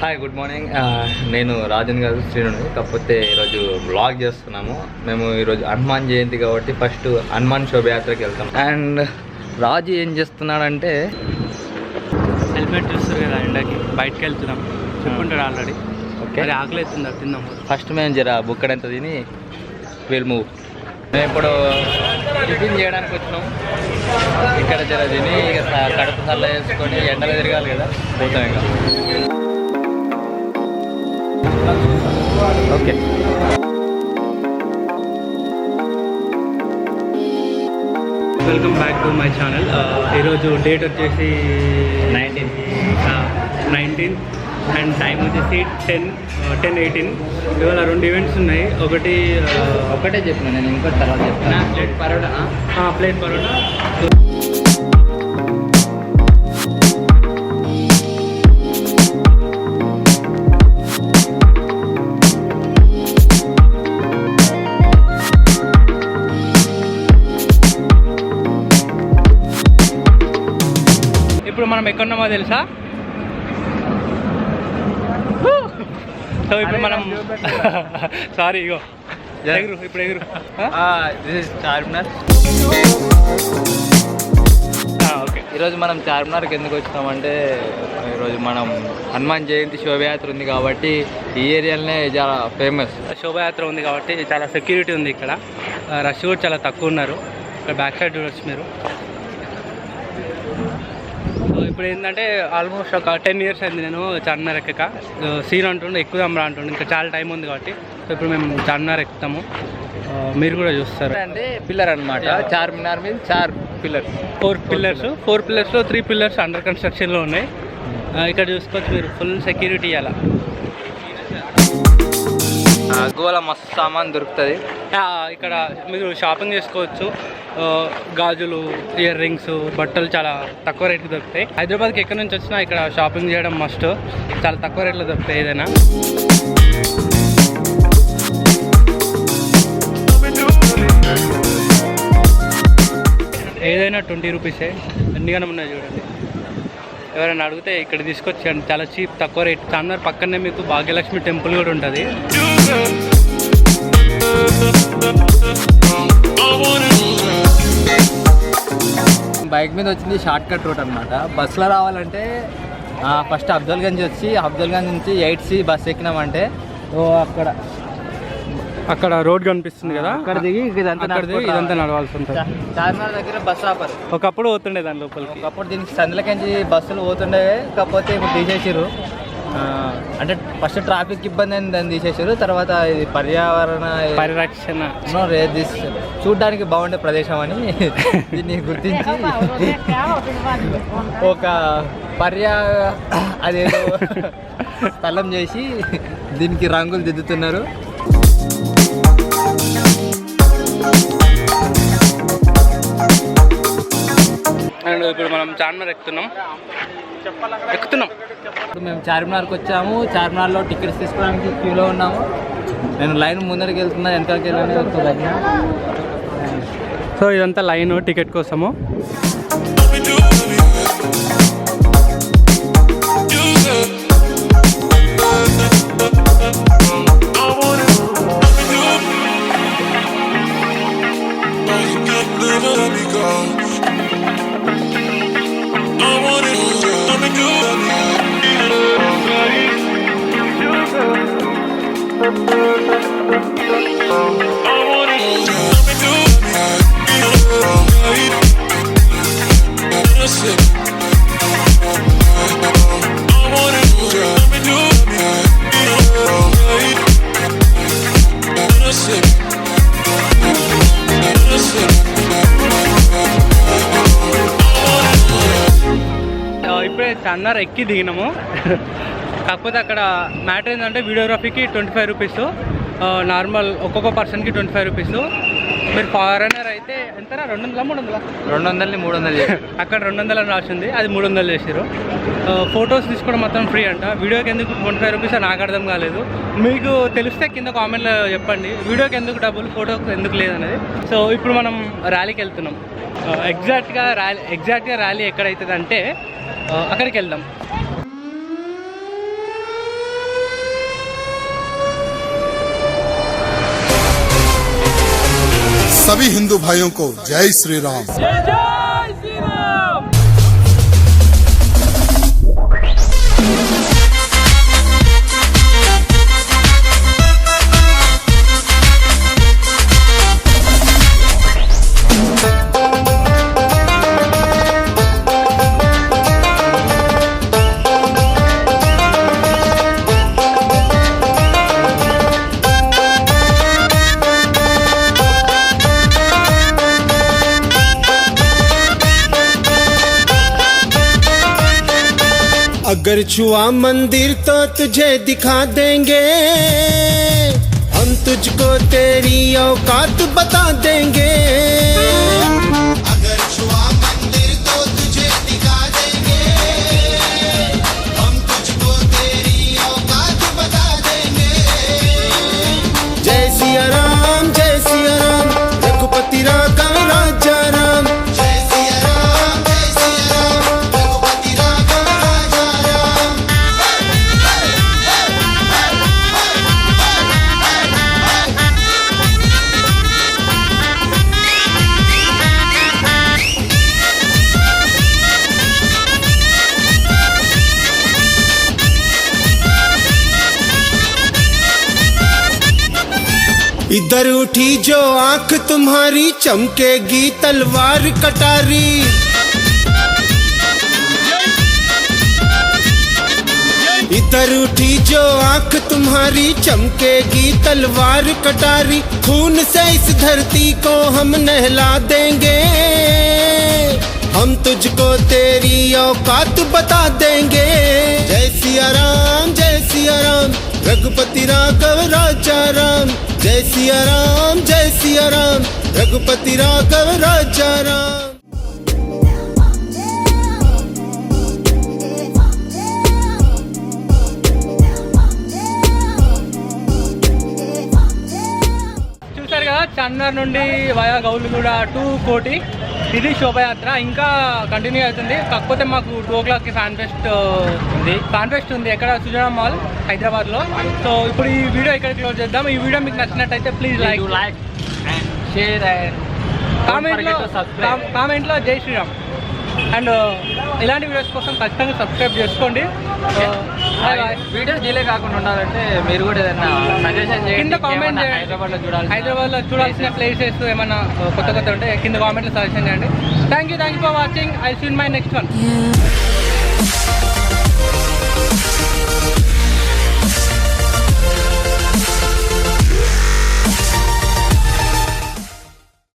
Hi, good morning. నేను రాజన్ గారు శ్రీనుని. కాకపోతే ఈరోజు బ్లాగ్ చేస్తున్నాము. మేము ఈరోజు హనుమాన్ జయంతి కాబట్టి ఫస్ట్ హనుమాన్ శోభయాత్రకి వెళ్తాం. అండ్ రాజు ఏం చేస్తున్నాడంటే హెల్మెట్ చూస్తారు కదా, ఎండకి బయటకు వెళ్తున్నాం చెప్పుకుంటాడు ఆల్రెడీ. ఓకే, ఆకలి అవుతుంది, తిన్నాం. ఫస్ట్ మేము జర బుక్కడంత తిని విల్ మూవ్. మేము ఇప్పుడు టిఫిన్ చేయడానికి వచ్చినాం. ఇక్కడ జర తిని ఇక కడుపు చల్ల వేసుకొని ఎండలో తిరగాలి కదా, పోతాం ఇక. Okay, welcome back to my channel. ఈరోజు డేట్ వచ్చేసి 19 అండ్ టైం వచ్చేసి 10:18. ఇవాళ 2 ఈవెంట్స్ ఉన్నాయి. ఒకటే చెప్పిన నేను, ఇంకోటి తర్వాత చెప్తాను. ప్లేట్ పరోటా. ఇప్పుడు మనం ఎక్కడున్నామో తెలుసా? సో ఇప్పుడు మనం సారీ ఇగో ఎగురు, ఇప్పుడు ఎగురు. చార్మినార్. ఓకే, ఈరోజు మనం చార్మినార్కి ఎందుకు వచ్చినామంటే, ఈరోజు మనం హనుమాన్ జయంతి శోభయాత్ర ఉంది కాబట్టి ఈ ఏరియాలోనే చాలా ఫేమస్. శోభయాత్ర ఉంది కాబట్టి చాలా సెక్యూరిటీ ఉంది ఇక్కడ. రష్ కూడా చాలా తక్కువ ఉన్నారు. ఇక్కడ బ్యాక్ సైడ్ చూడొచ్చు మీరు. సో ఇప్పుడు ఏంటంటే ఆల్మోస్ట్ ఒక 10 years అయింది నేను చార్మినార్ ఎక్కక. సీన్ అంటుండే ఎక్కుదాం రా అంటుండే, ఇంకా చాలా టైం ఉంది కాబట్టి. సో ఇప్పుడు మేము చార్మినార్ ఎక్కుతాము, మీరు కూడా చూస్తారు. అంటే పిల్లర్ అనమాట. చార్మినార్ మీద 4 పిల్లర్స్, 4 పిల్లర్స్. 4 పిల్లర్స్లో 3 పిల్లర్స్ అండర్ కన్స్ట్రక్షన్లో ఉన్నాయి. ఇక్కడ చూసుకోవచ్చు మీరు, ఫుల్ సెక్యూరిటీ అలా. గోల మస్తు సామాన్ దొరుకుతుంది ఇక్కడ. మీరు షాపింగ్ చేసుకోవచ్చు. గాజులు, ఇయర్ రింగ్స్, బట్టలు చాలా తక్కువ రేట్కి దొరుకుతాయి. హైదరాబాద్కి ఎక్కడి నుంచి వచ్చినా ఇక్కడ షాపింగ్ చేయడం మస్ట్. చాలా తక్కువ రేట్లో దొరుకుతాయి ఏదైనా. ఏదైనా 20 రూపీసే. ఎన్నిగానే ఉన్నాయి చూడండి. ఎవరైనా అడిగితే ఇక్కడ తీసుకొచ్చాను, చాలా చీప్, తక్కువ రేట్. చార్మినార్ పక్కనే మీకు భాగ్యలక్ష్మి టెంపుల్ కూడా ఉంటుంది. బైక్ మీద వచ్చింది షార్ట్ కట్ రూట్ అనమాట. బస్సులో రావాలంటే ఫస్ట్ అఫ్జల్గంజ్ వచ్చి, అఫ్జల్గంజ్ నుంచి 8C బస్ ఎక్కినామంటే అక్కడ రోడ్ కనిపిస్తుంది కదా, అక్కడ దిగి ఇదంతా నడవాల్సి ఉంటుంది. చార్మినార్ దగ్గర బస్ ఆపరు. ఒకప్పుడు పోతుండే దాని లోపలికి. ఒకప్పుడు దీనికి సందులకించి బస్సులు పోతుండే, కాకపోతే ఇప్పుడు తీసేసారు. అంటే ఫస్ట్ ట్రాఫిక్ ఇబ్బంది అని దాన్ని తీసేసారు. తర్వాత ఇది పర్యావరణ పరిరక్షణ చూడ్డానికి బాగుండే ప్రదేశం అని దీన్ని గుర్తించి ఒక అదేదో స్థలం చేసి దీనికి రంగులు దిద్దుతున్నారు. అండ్ ఇప్పుడు మనం చార్మినార్ ఎక్కుతున్నాం. ఇప్పుడు మేము చార్మినార్కి వచ్చాము. చార్మినార్లో టికెట్స్ తీసుకోవడానికి క్యూలో ఉన్నాము. నేను లైన్ ముందరికి వెళ్తున్నా, వెనకాలకి వెళ్ళాలని వస్తుంది. సో ఇదంతా లైన్ టికెట్ కోసము. ఇప్పుడే చార్మినార్ ఎక్కి దిగినాము. కాకపోతే అక్కడ మ్యాటర్ ఏంటంటే వీడియోగ్రఫీకి 25 రూపీస్, నార్మల్ ఒక్కొక్క పర్సన్కి 25 రూపీస్. మీరు ఫారెనర్ అయితే ఎంతనా 200 300 అక్కడ 200 అని రాసింది, అది 300 చేసారు. ఫొటోస్ తీసుకోవడం మొత్తం ఫ్రీ అంట. వీడియోకి ఎందుకు 25 రూపీస్ నాకు అర్థం కాలేదు. మీకు తెలిస్తే కింద కామెంట్లో చెప్పండి, వీడియోకి ఎందుకు డబ్బులు, ఫోటోకి ఎందుకు లేదనేది. సో ఇప్పుడు మనం ర్యాలీకి వెళ్తున్నాం. ఎగ్జాక్ట్గా ర్యాలీ ఎక్కడైతుంది అంటే అక్కడికి వెళ్దాం. सभी हिंदू भाइयों को जय श्री राम। अगर छुआ मंदिर तो तुझे दिखा देंगे, हम तुझको तेरी औकात बता देंगे। अगर छुआ मंदिर तो तुझे दिखा देंगे, हम तुझको तेरी औकात बता देंगे। जय सिया राम, जय सिया राम, रघुपति राघव राजा राम। जय सिया राम, जय सिया राम, रघुपति राघव राजा राम। इधर उठी जो आंख तुम्हारी चमकेगी तलवार कटारी। इधर उठी जो आंख तुम्हारी चमकेगी तलवार कटारी। खून से इस धरती को हम नहला देंगे, हम तुझको तेरी औकात बता देंगे। जय सिया राम, जय सिया राम, रघुपति राघव राजा राम। जय सिया राम, जय सिया राम, रघुपति राघव राजा राम। చూసారు కదా, చార్మినార్ నుండి వయా గౌలిగూడ టు కోటి ఇది శోభయాత్ర ఇంకా కంటిన్యూ అవుతుంది. కాకపోతే మాకు 2 o'clockకి ఫ్యాన్ ఫెస్ట్ ఉంది ఎక్కడ సుజనా మాల్ హైదరాబాద్లో. సో ఇప్పుడు ఈ వీడియో ఇక్కడ క్లోజ్ చేద్దాం. ఈ వీడియో మీకు నచ్చినట్టయితే please like and share and don't forget to subscribe. కామెంట్లో జై శ్రీరామ్. అండ్ ఇలాంటి వీడియోస్ కోసం ఖచ్చితంగా సబ్స్క్రైబ్ చేసుకోండి. వీడియోస్ డిలే కాకుండా ఉండాలంటే మీరు కూడా ఏదైనా సజెషన్ చేయండి. కింద కామెంట్ ఏమన్నా చేయండి. హైదరాబాద్లో చూడాల్సిన ప్లేసెస్ ఏమన్నా కొత్త ఉంటే కింద కామెంట్లో సజెషన్ చేయండి. Thank you for watching. I see in my next one.